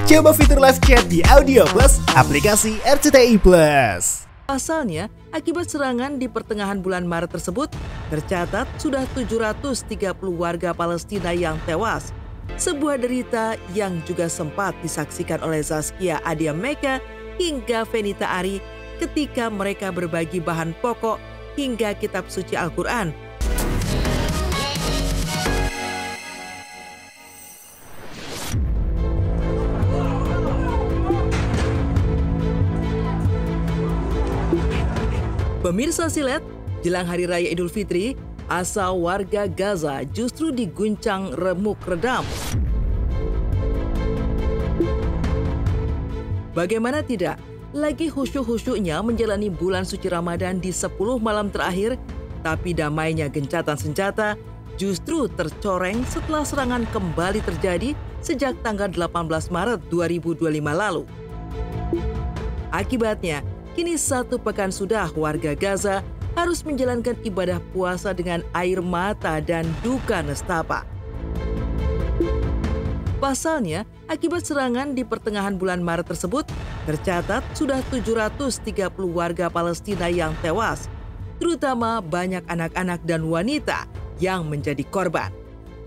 Coba fitur live chat di Audio Plus, aplikasi RCTI Plus. Pasalnya, akibat serangan di pertengahan bulan Maret tersebut, tercatat sudah 730 warga Palestina yang tewas. Sebuah derita yang juga sempat disaksikan oleh Zaskia Adya Meka hingga Fenita Ari ketika mereka berbagi bahan pokok hingga kitab suci Al-Quran. Pemirsa Silet, jelang Hari Raya Idul Fitri, asa warga Gaza justru diguncang remuk redam. Bagaimana tidak, lagi khusyuk-khusyuknya menjalani bulan suci Ramadan di 10 malam terakhir, tapi damainya gencatan senjata justru tercoreng setelah serangan kembali terjadi sejak tanggal 18 Maret 2025 lalu. Akibatnya, kini 1 pekan sudah warga Gaza harus menjalankan ibadah puasa dengan air mata dan duka nestapa. Pasalnya, akibat serangan di pertengahan bulan Maret tersebut, tercatat sudah 730 warga Palestina yang tewas, terutama banyak anak-anak dan wanita yang menjadi korban.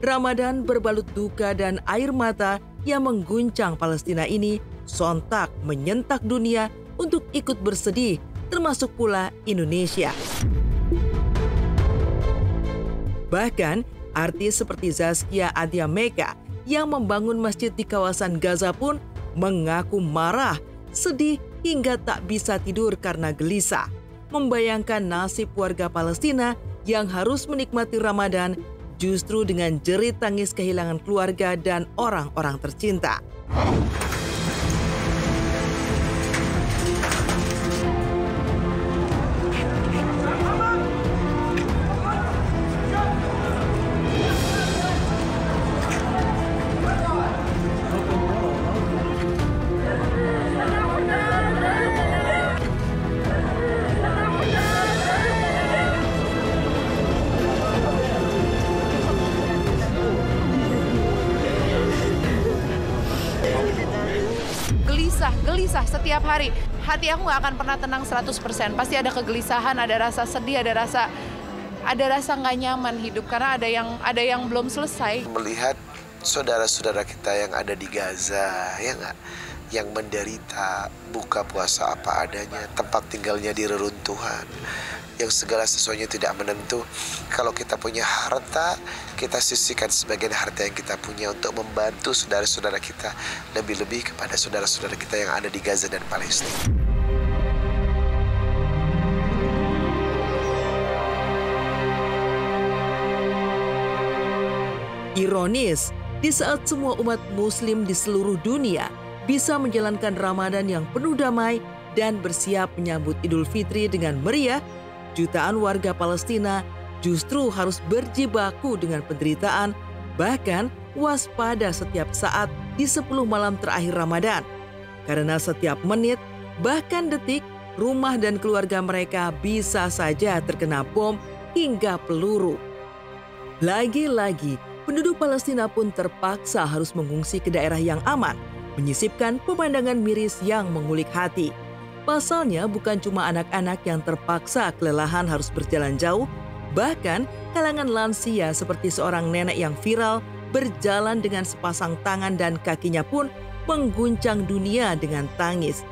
Ramadan berbalut duka dan air mata yang mengguncang Palestina ini sontak menyentak dunia untuk ikut bersedih, termasuk pula Indonesia. Bahkan, artis seperti Zaskia Adya Meka yang membangun masjid di kawasan Gaza pun mengaku marah, sedih hingga tak bisa tidur karena gelisah, membayangkan nasib warga Palestina yang harus menikmati Ramadan justru dengan jerit tangis kehilangan keluarga dan orang-orang tercinta. Gelisah setiap hari. Hati aku nggak akan pernah tenang 100%. Pasti ada kegelisahan, ada rasa sedih, ada rasa nggak nyaman hidup karena ada yang belum selesai. Melihat saudara-saudara kita yang ada di Gaza, ya nggak, yang menderita, buka puasa apa adanya, tempat tinggalnya di reruntuhan, yang segala sesuatunya tidak menentu. Kalau kita punya harta, kita sisihkan sebagian harta yang kita punya untuk membantu saudara-saudara kita, lebih-lebih kepada saudara-saudara kita yang ada di Gaza dan Palestina. Ironis, di saat semua umat muslim di seluruh dunia bisa menjalankan Ramadan yang penuh damai dan bersiap menyambut Idul Fitri dengan meriah, jutaan warga Palestina justru harus berjibaku dengan penderitaan, bahkan waspada setiap saat di 10 malam terakhir Ramadan. Karena setiap menit, bahkan detik, rumah dan keluarga mereka bisa saja terkena bom hingga peluru. Lagi-lagi, penduduk Palestina pun terpaksa harus mengungsi ke daerah yang aman, menyisipkan pemandangan miris yang mengulik hati. Pasalnya bukan cuma anak-anak yang terpaksa kelelahan harus berjalan jauh, bahkan kalangan lansia seperti seorang nenek yang viral berjalan dengan sepasang tangan dan kakinya pun mengguncang dunia dengan tangis.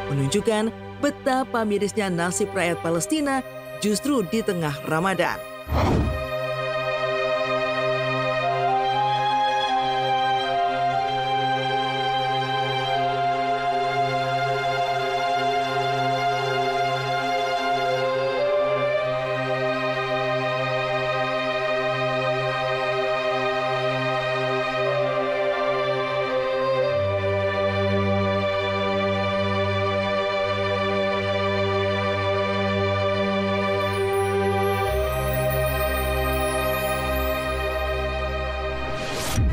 Menunjukkan betapa mirisnya nasib rakyat Palestina justru di tengah Ramadan.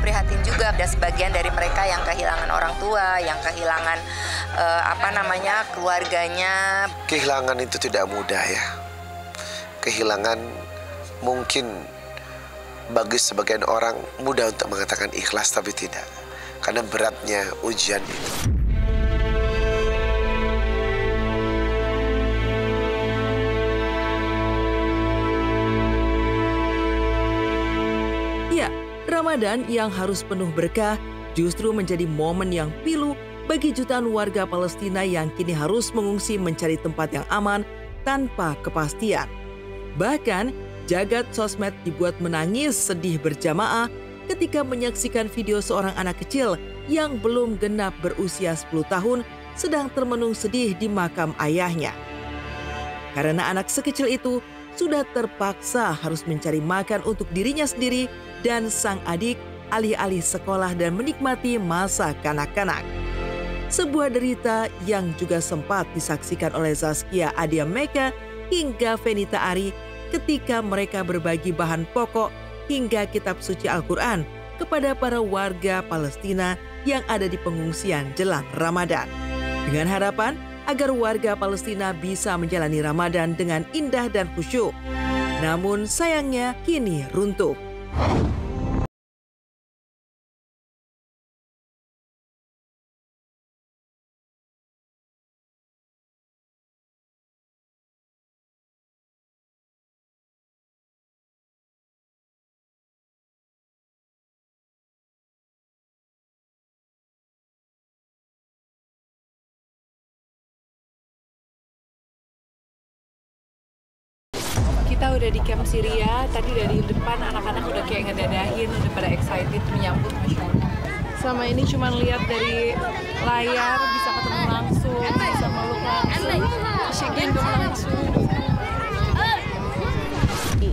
Prihatin juga ada sebagian dari mereka yang kehilangan orang tua, yang kehilangan keluarganya. Kehilangan itu tidak mudah ya. Kehilangan mungkin bagi sebagian orang mudah untuk mengatakan ikhlas, tapi tidak. karena beratnya ujian itu. Ya, Ramadan yang harus penuh berkah justru menjadi momen yang pilu bagi jutaan warga Palestina yang kini harus mengungsi mencari tempat yang aman tanpa kepastian. Bahkan, jagat sosmed dibuat menangis sedih berjamaah ketika menyaksikan video seorang anak kecil yang belum genap berusia 10 tahun sedang termenung sedih di makam ayahnya. Karena anak sekecil itu sudah terpaksa harus mencari makan untuk dirinya sendiri dan sang adik alih-alih sekolah dan menikmati masa kanak-kanak. Sebuah derita yang juga sempat disaksikan oleh Zaskia Adia Meka hingga Fenita Ari ketika mereka berbagi bahan pokok hingga kitab suci Al-Quran kepada para warga Palestina yang ada di pengungsian jelang Ramadan. Dengan harapan agar warga Palestina bisa menjalani Ramadan dengan indah dan khusyuk. Namun sayangnya kini runtuh. Kita udah di camp Syria, tadi dari depan anak-anak udah kayak ngedadahin, udah pada excited menyambut, Masya Allah. Selama ini cuma lihat dari layar, bisa ketemu langsung, bisa meluk langsung, gendong langsung.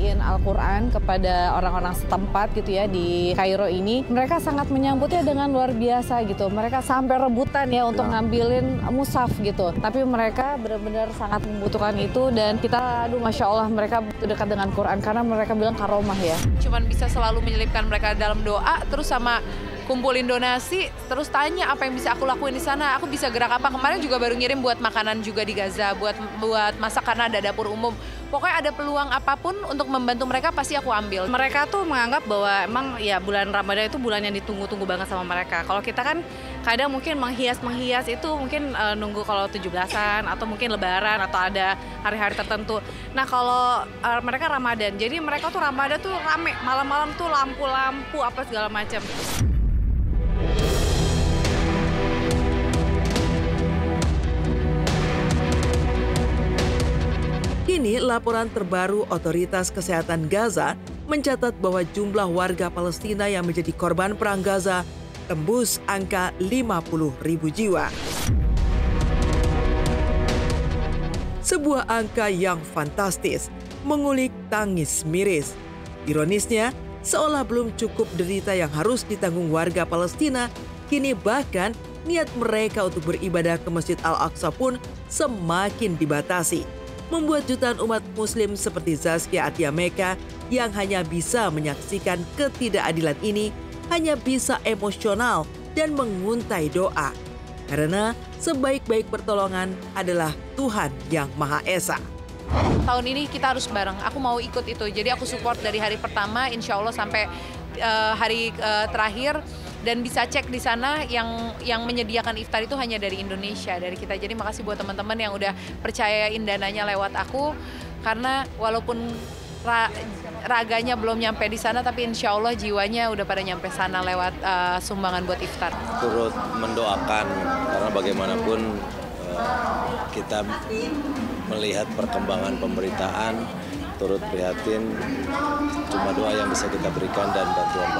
Al-Quran kepada orang-orang setempat gitu ya di Kairo ini, mereka sangat menyambutnya dengan luar biasa gitu. Mereka sampai rebutan ya untuk ngambilin mushaf gitu. Tapi mereka benar-benar sangat membutuhkan itu dan kita, Masya Allah, mereka dekat dengan Quran karena mereka bilang karomah ya. Cuman bisa selalu menyelipkan mereka dalam doa, terus sama kumpulin donasi, terus tanya apa yang bisa aku lakuin di sana, aku bisa gerak apa. Kemarin juga baru ngirim buat makanan juga di Gaza, buat masak karena ada dapur umum. Pokoknya ada peluang apapun untuk membantu mereka pasti aku ambil. Mereka tuh menganggap bahwa emang ya bulan Ramadan itu bulan yang ditunggu-tunggu banget sama mereka. Kalau kita kan kadang mungkin menghias itu mungkin nunggu kalau 17-an atau mungkin Lebaran atau ada hari-hari tertentu. Nah kalau mereka Ramadan, jadi mereka tuh Ramadan tuh rame, malam-malam tuh lampu-lampu apa segala macam. Kini laporan terbaru Otoritas Kesehatan Gaza mencatat bahwa jumlah warga Palestina yang menjadi korban perang Gaza tembus angka 50.000 jiwa. Sebuah angka yang fantastis, mengulik tangis miris. Ironisnya, seolah belum cukup derita yang harus ditanggung warga Palestina, kini bahkan niat mereka untuk beribadah ke Masjid Al-Aqsa pun semakin dibatasi, membuat jutaan umat muslim seperti Zaskia Adia Meka yang hanya bisa menyaksikan ketidakadilan ini hanya bisa emosional dan menguntai doa. Karena sebaik-baik pertolongan adalah Tuhan yang Maha Esa. Tahun ini kita harus bareng, aku mau ikut itu. Jadi aku support dari hari pertama insya Allah sampai hari terakhir. Dan bisa cek di sana yang menyediakan iftar itu hanya dari Indonesia, dari kita. Jadi makasih buat teman-teman yang udah percayain dananya lewat aku. Karena walaupun raganya belum nyampe di sana, tapi insya Allah jiwanya udah pada nyampe sana lewat sumbangan buat iftar. Turut mendoakan, karena bagaimanapun kita melihat perkembangan pemberitaan, turut prihatin, cuma doa yang bisa kita berikan dan bantuan.